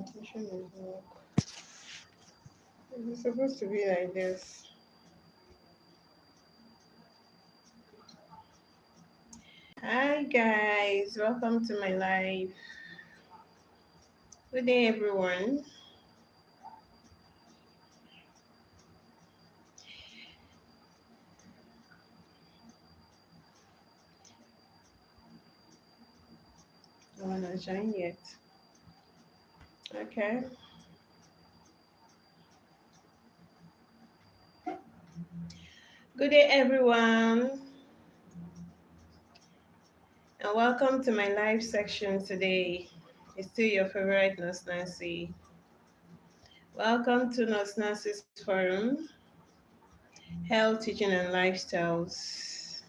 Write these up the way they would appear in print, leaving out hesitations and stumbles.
Presentation is not. It's supposed to be like this. Hi guys, welcome to my live. Good day, everyone. No one has joined yet. Okay. Good day, everyone, and welcome to my live section today. It's still your favorite Nurse Nancy. Welcome to Nurse Nancy's Forum, Health, Teaching, and Lifestyles.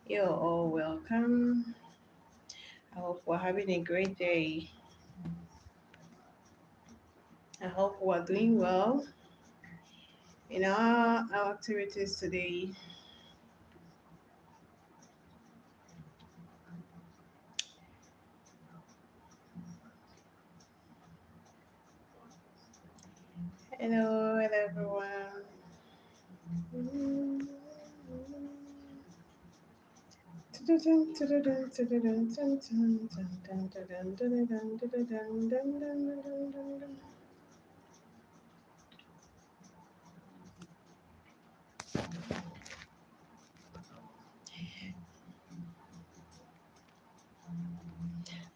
You're all welcome. I hope we're having a great day. I hope we're doing well in our activities today. Hello, everyone.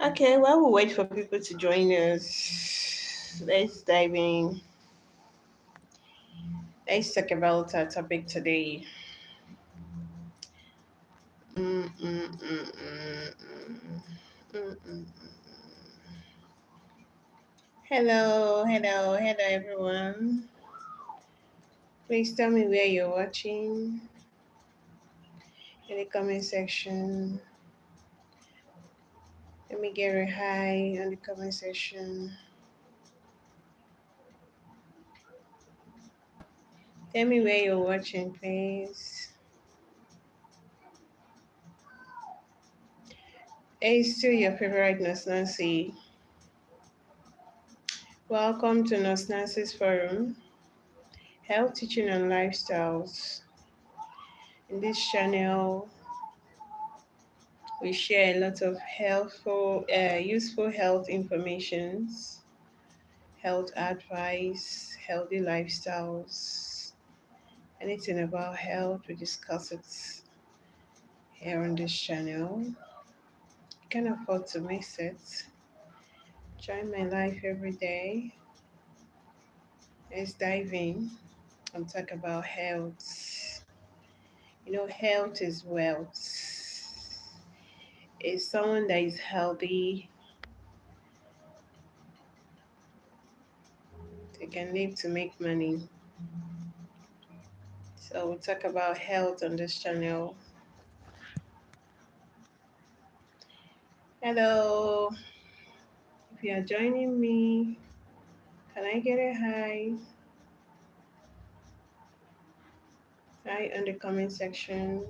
Okay, while we wait for people to join us, let's dive in. Let's talk about our topic today. Mm, mm, mm, mm, mm, mm. Hello, everyone. Please tell me where you're watching in the comment section. Let me get a hi on the comment section. Tell me where you're watching, please. Hey, still your favorite Nurse Nancy. Welcome to Nurse Nancy's Forum, Health, Teaching, and Lifestyles. In this channel, we share a lot of useful health informations, health advice, healthy lifestyles. Anything about health, we discuss it here on this channel. You can afford to miss it. Join my life every day. Let's dive in and talk about health. Health is wealth. It's someone that is healthy, they can live to make money. So we'll talk about health on this channel. Hello, if you are joining me, can I get a hi? Hi on the comment section.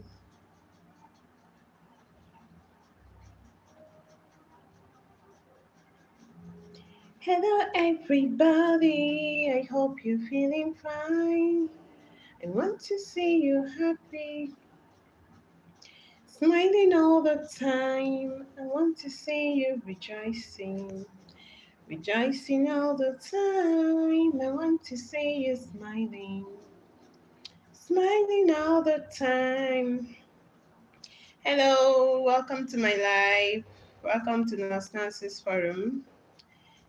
Hello, everybody. I hope you're feeling fine. I want to see you happy, smiling all the time. I want to see you rejoicing, rejoicing all the time. I want to see you smiling, smiling all the time. Hello, welcome to my live. Welcome to Nurse Nancy's Forum,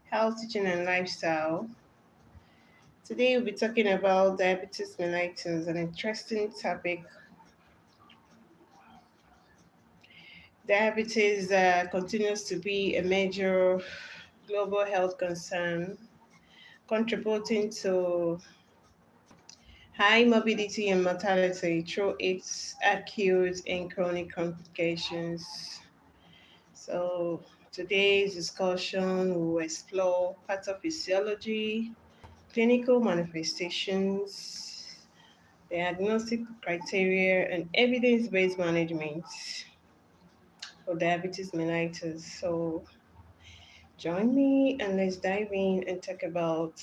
Health, Teaching, and Lifestyle. Today we'll be talking about diabetes mellitus, an interesting topic. Diabetes continues to be a major global health concern, contributing to high morbidity and mortality through its acute and chronic complications. So, today's discussion will explore pathophysiology, clinical manifestations, diagnostic criteria, and evidence based management for diabetes mellitus. So, Join me and let's dive in and talk about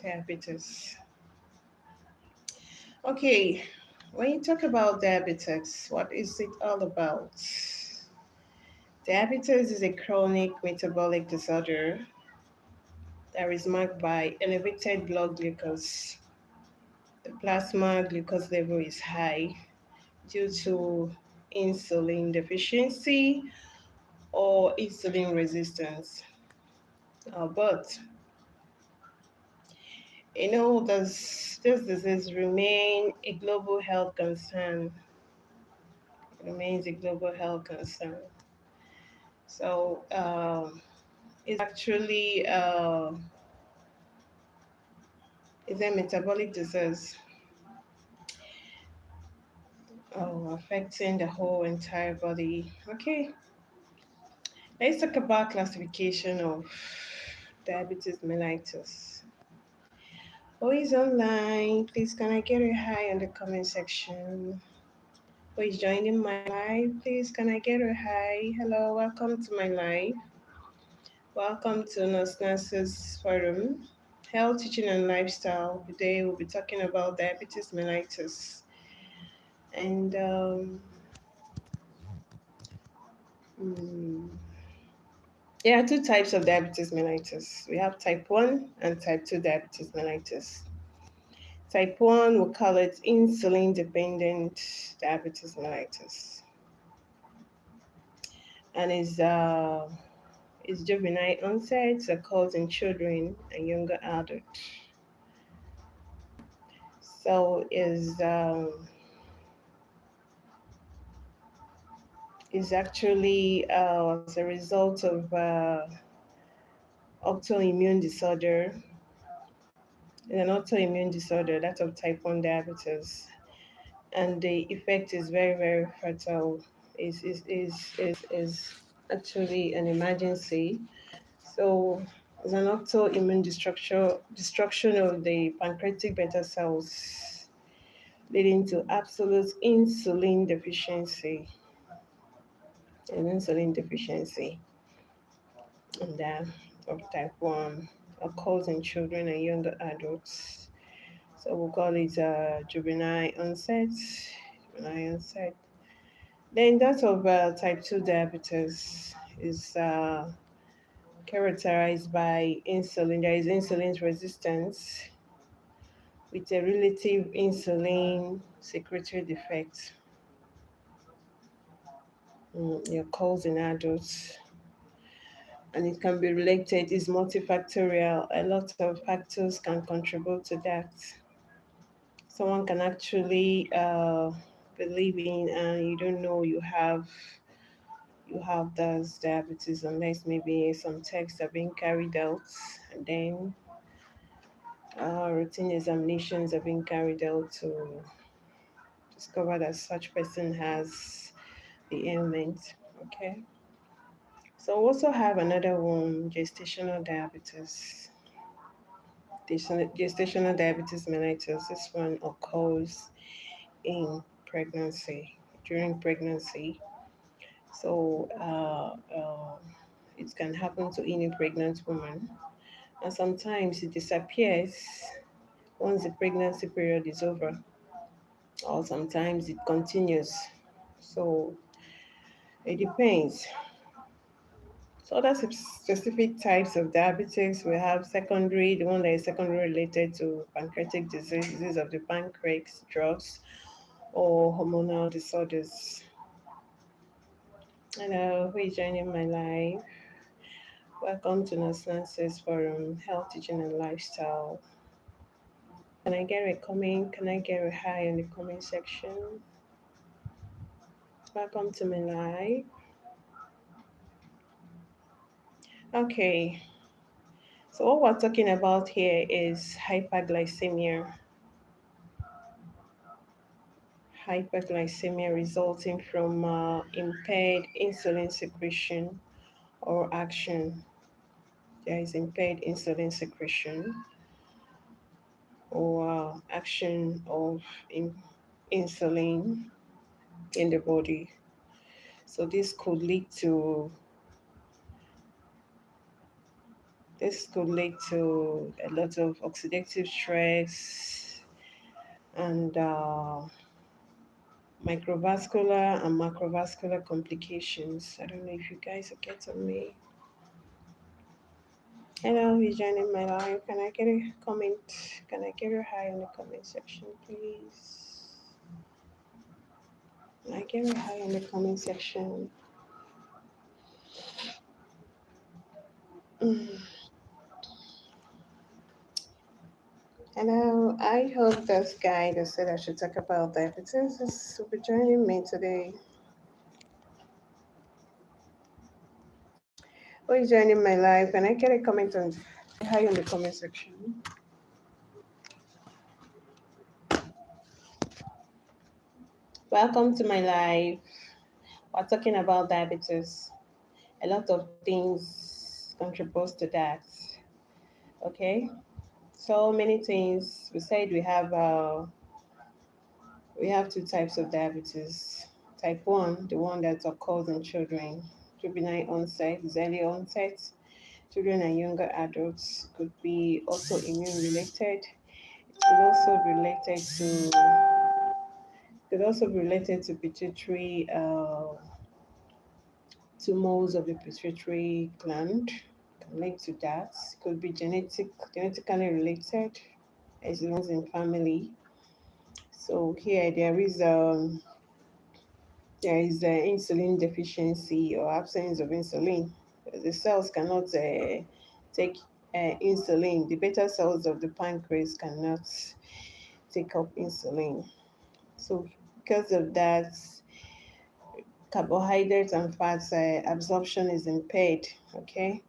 diabetes. Okay, when you talk about diabetes, what is it all about? Diabetes is a chronic metabolic disorder that is marked by elevated blood glucose. The plasma glucose level is high due to insulin deficiency or insulin resistance. But this disease remain a global health concern. It remains a global health concern. So it's actually it's a metabolic disease affecting the whole entire body. Okay, let's talk about classification of diabetes mellitus. Who is online? Please, can I get a hi in the comment section? Who is joining my live? Please, can I get a hi? Hello, welcome to my live. Welcome to Nurses Forum, Health, Teaching, and Lifestyle. Today we'll be talking about diabetes mellitus. And mm, there are two types of diabetes mellitus. We have type 1 and type 2 diabetes mellitus. Type 1, we call it insulin dependent diabetes mellitus. And is juvenile onset, occurs in children and younger adults. So is actually as a result of autoimmune disorder, an autoimmune disorder, that of type 1 diabetes. And the effect is very, very fatal. Is actually an emergency. So it's an autoimmune destruction of the pancreatic beta cells, leading to absolute insulin deficiency. And insulin deficiency and that of type 1 occurs in children and younger adults. So we'll call it juvenile onset. Juvenile onset. Then that of type 2 diabetes is characterized by insulin. There is insulin resistance with a relative insulin secretory defect. It occurs in adults and it can be related, is multifactorial. A lot of factors can contribute to that. Someone can actually be living and you don't know you have this diabetes unless maybe some tests are being carried out, and then routine examinations are being carried out to discover that such person has the ailment. Okay. So we also have another one, gestational diabetes. Gestational diabetes mellitus. This one occurs in pregnancy, during pregnancy. So it can happen to any pregnant woman, and sometimes it disappears once the pregnancy period is over, or sometimes it continues. So it depends. So that's specific types of diabetes. We have secondary, the one that is secondary related to pancreatic disease of the pancreas, drugs, or hormonal disorders. Hello, who is joining my live? Welcome to Nurses Forum, Health, Teaching, and Lifestyle. Can I get a comment? Can I get a hi in the comment section? Welcome to my live. Okay, so what we're talking about here is hyperglycemia. Hyperglycemia resulting from impaired insulin secretion or action. There is impaired insulin secretion or action of insulin in the body. So this could lead to a lot of oxidative stress and microvascular and macrovascular complications. I don't know if you guys are getting me. Hello, who's joining my live? Can I get a comment? Can I get a hi in the comment section, please? Can I get a hi in the comment section? Mm. Hello, I hope this guy that said I should talk about diabetes will be joining me today. Who is joining my live? Can I get a comment on hi in the comment section? Welcome to my live. We're talking about diabetes. A lot of things contribute to that. Okay, so many things. We have two types of diabetes. Type one, the one that occurs in children, juvenile onset, is early onset. Children and younger adults could be also immune related. It could also be related to pituitary tumors of the pituitary gland. Can lead to that. It could be genetically related, as it runs in family. So here there is insulin deficiency or absence of insulin. The cells cannot take insulin. The beta cells of the pancreas cannot take up insulin. So because of that, carbohydrates and fats absorption is impaired. Okay,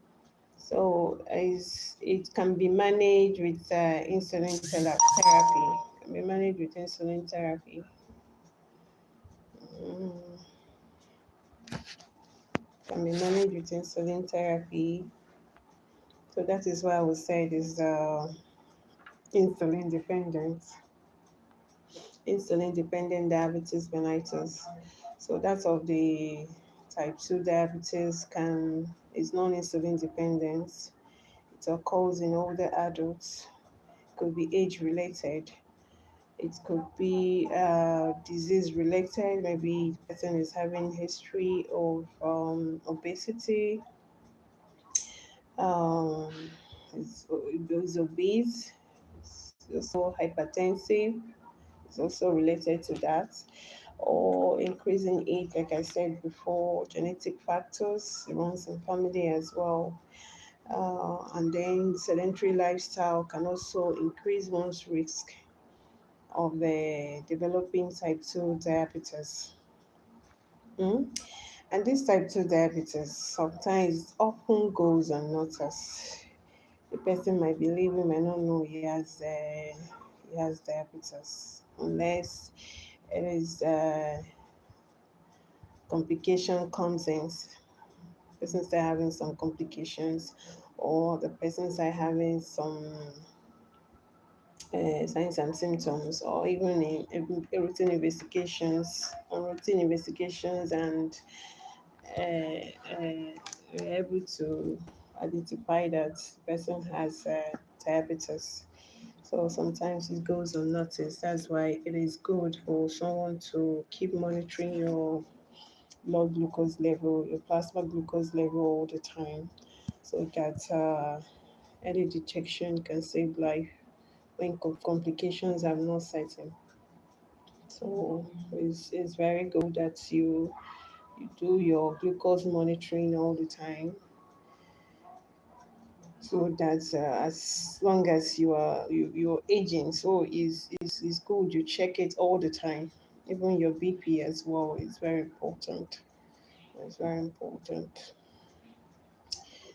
so it can be managed with insulin therapy. Can be managed with insulin therapy. Mm, can be managed with insulin therapy. So that is why I would say it is insulin dependent, insulin dependent diabetes mellitus. So that's of the type 2 diabetes can is non-insulin dependent. It occurs in older adults. It could be age related. It could be disease related. Maybe the person is having history of obesity, um, is obese, is also hypertensive. It's also related to that. Or increasing age, like I said before, genetic factors runs in family as well. And then sedentary lifestyle can also increase one's risk of developing type 2 diabetes. Mm? And this type 2 diabetes sometimes often goes unnoticed. The person might be living, might not know he has diabetes unless it is complication comes in. Persons are having some complications, or the persons are having some signs and symptoms, or even in routine investigations, and we're able to identify that the person has diabetes. So sometimes it goes unnoticed. That's why it is good for someone to keep monitoring your blood glucose level, your plasma glucose level all the time, so that early detection can save life when complications are not certain. So it's very good that you do your glucose monitoring all the time, so that as long as you're aging, so is good you check it all the time. Even your BP as well is very important. It's very important.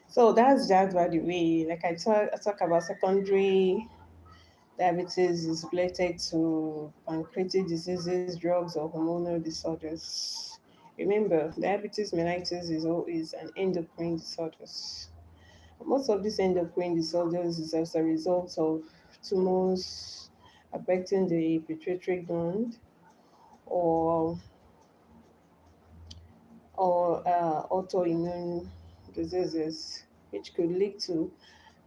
So that's just by the way. Like I talk about secondary diabetes is related to pancreatic diseases, drugs, or hormonal disorders. Remember, diabetes mellitus is an endocrine disorders. Most of these endocrine disorders is as a result of tumors affecting the pituitary gland, or or autoimmune diseases, which could lead to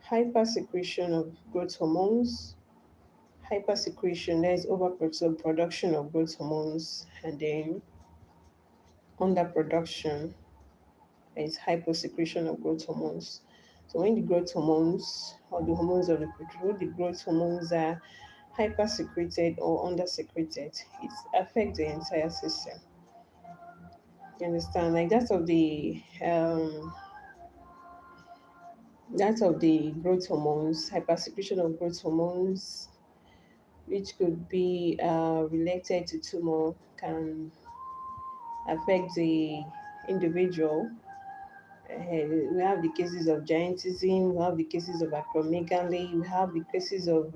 hypersecretion of growth hormones. Hypersecretion, there is overproduction of growth hormones, and then underproduction, there is hyposecretion of growth hormones. So when the growth hormones or the hormones of the growth hormones are hypersecreted or undersecreted, it affects the entire system. You understand? Like that's of the growth hormones, hypersecretion of growth hormones, which could be related to tumor, can affect the individual. We have the cases of giantism, we have the cases of acromegaly, we have the cases of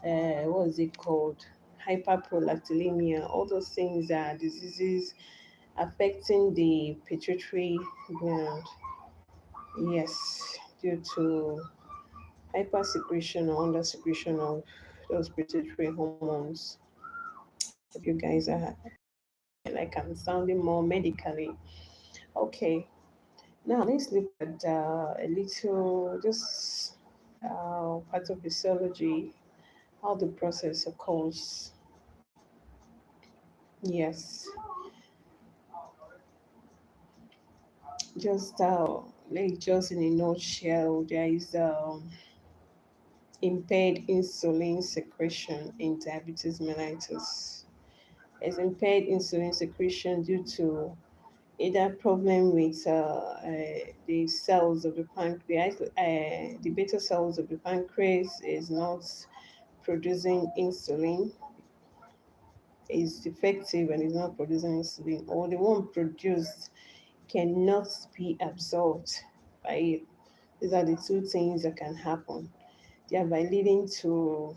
what is it called? Hyperprolactinemia. All those things are diseases affecting the pituitary gland. Yes, due to hypersecretion or undersecretion of those pituitary hormones. Hope you guys are like I'm sounding more medically. Okay, now let's look at a little just part of physiology, how the process occurs. Yes, just like just in a nutshell, there is impaired insulin secretion in diabetes mellitus. There's impaired insulin secretion due to either problem with the cells of the pancreas, the beta cells of the pancreas is not producing insulin, is defective and is not producing insulin, or the one produced cannot be absorbed by it. These are the two things that can happen, thereby leading to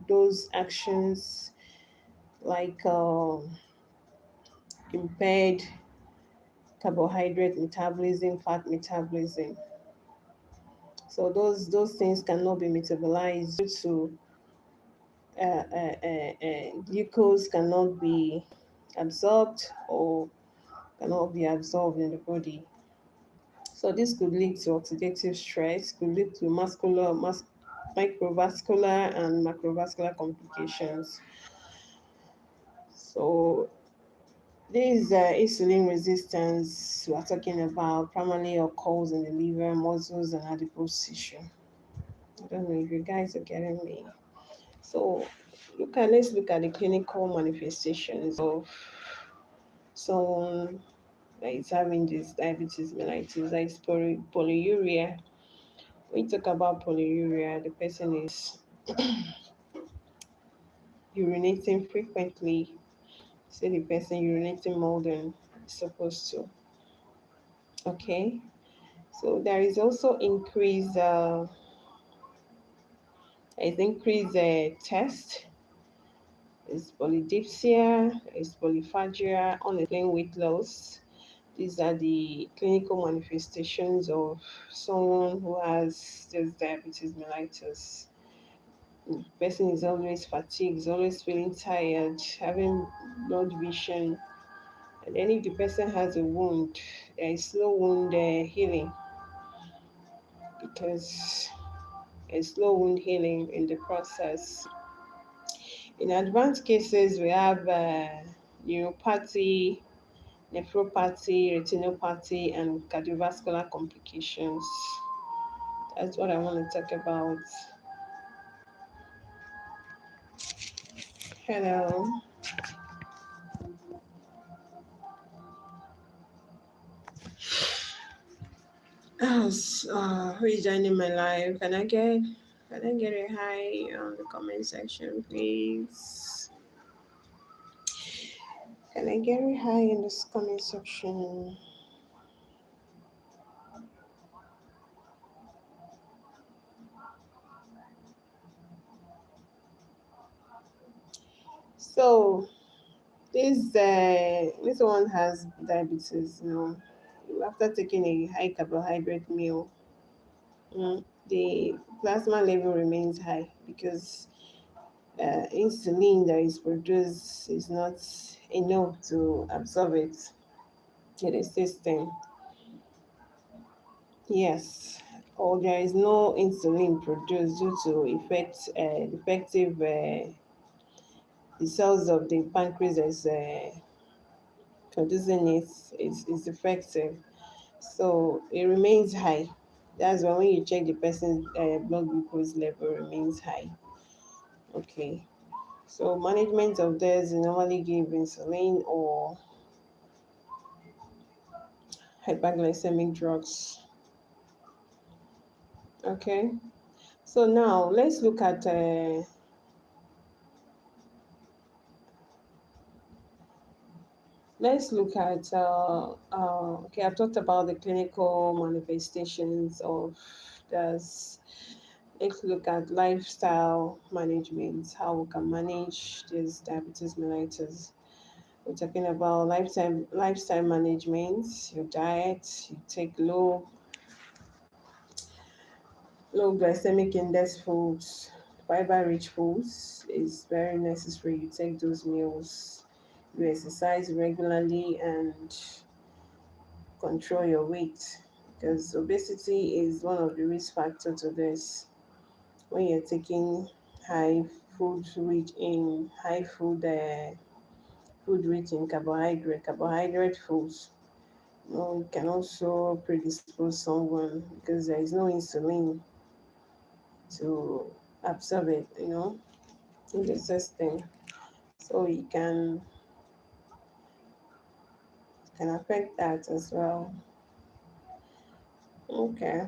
those actions like impaired carbohydrate metabolism, fat metabolism. So those things cannot be metabolized due to glucose cannot be absorbed or cannot be absorbed in the body. So this could lead to oxidative stress, could lead to microvascular and macrovascular complications. So this insulin resistance we are talking about primarily occurs in the liver, muscles, and adipose tissue. I don't know if you guys are getting me. So let's look at the clinical manifestations of someone that is having this diabetes mellitus, that is polyuria. When you talk about polyuria, the person is urinating frequently. Say the person urinating more than supposed to. Okay. So there is also increased test, is polydipsia, is polyphagia, unexplained weight loss. These are the clinical manifestations of someone who has this diabetes mellitus. The person is always fatigued, is always feeling tired, having blood vision. And then if the person has a wound, there is slow wound healing, because a slow wound healing in the process. In advanced cases, we have neuropathy, nephropathy, retinopathy, and cardiovascular complications. That's what I want to talk about. Hello. Who is joining my live? Can I get a hi on the comment section, please? Can I get a hi in this comment section? So this one has diabetes. After taking a high carbohydrate meal, the plasma level remains high because insulin that is produced is not enough to absorb it. in the system. Yes, or there is no insulin produced due to defective the cells of the pancreas is producing it is defective, so it remains high. That's why when you check the person's blood glucose level remains high. Okay, so management of this normally give insulin or hyperglycemic drugs. Okay, so now let's look at okay, I've talked about the clinical manifestations of this. Let's look at lifestyle management, how we can manage this diabetes mellitus. We're talking about lifestyle management, your diet, you take low glycemic index foods, fiber rich foods is very necessary. You take those meals, you exercise regularly and control your weight, because obesity is one of the risk factors to this. When you're taking high high food rich in carbohydrate foods, it can also predispose someone because there is no insulin to absorb it, in the system. So it can affect that as well. Okay.